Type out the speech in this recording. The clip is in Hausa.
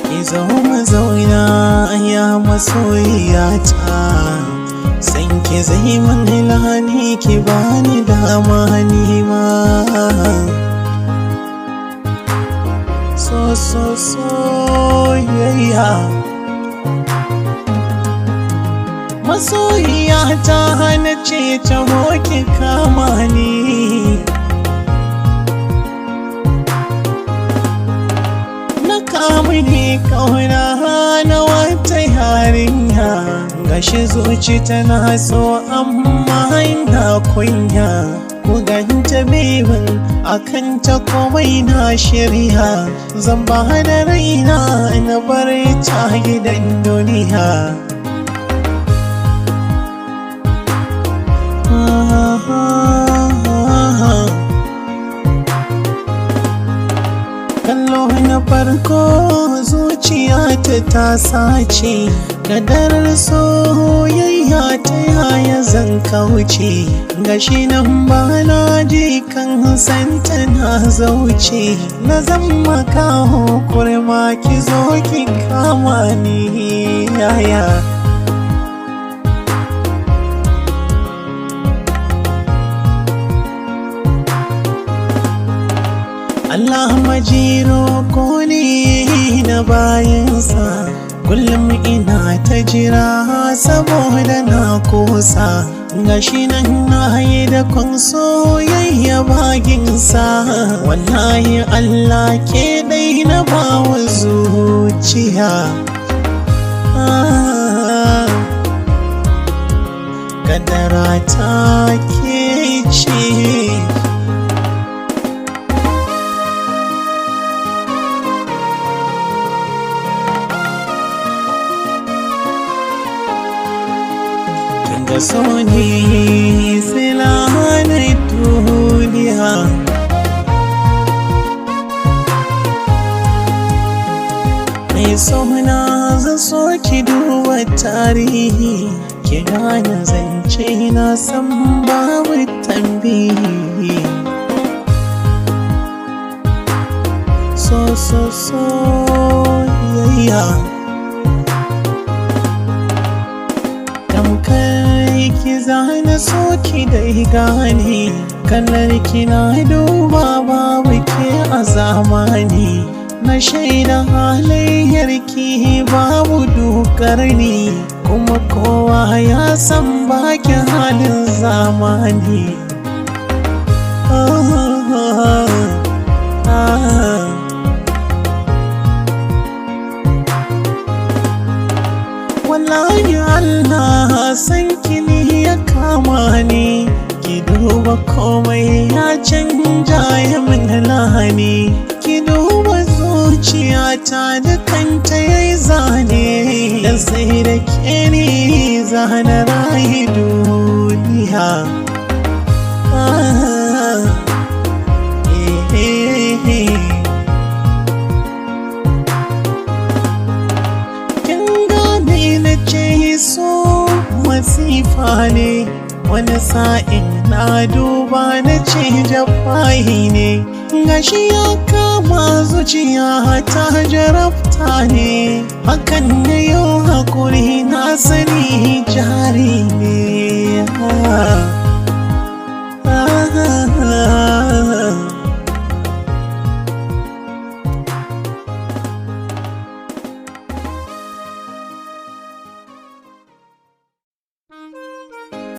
Ki zo mu zauna ya masoyiyata, san ki zai min lahani, ki bani dama ni ma. Soyayya masoyiyata na ce taho ki kama ni, na kama ni kauna na wata yarinya, gashi zuci tana so amma ina kunya, ku ganta bebin akan ta komai na shirya, zan ba da raina na bar ta gidan duniya. Kallo na farko zuciyata ta sace, kadarar soyayya ta yaya zan kauce, gashi nan ba na ji kan santa na zauce, na zama kaho kurma ki zo ki kama ni yaya. Allah majiro ko ne na bayansa, kullum ina ta jira saboda na kosa, gashi nan na yi da kun soyayya baginsa, wallahi Allah ke dai na bawa zuciya. Kadara ta ke ce, da so ne silahanar duniya, mai sona zan so ki duba tarihi, ki gane zance na san babu tambihi. Soyayya ki zana so ki dai gane, kallar ki na duba babu ke a zamani, na shaida halayyar ki babu dokar ni, kuma kowa ya san baki halin zamani. Wallahi Allah san ki ne ya kama ni, ki duba komai ya canja ya min lahani, ki duba zuciyata da kanta yayi zane, da sai da ke ni zana rayu duniya. So masifa ne, wani sa'in na duba na ce jafahi ne, gashi ya kama zuciya ta jarabta ne, hakan ne yau hakuri na sani jari ne.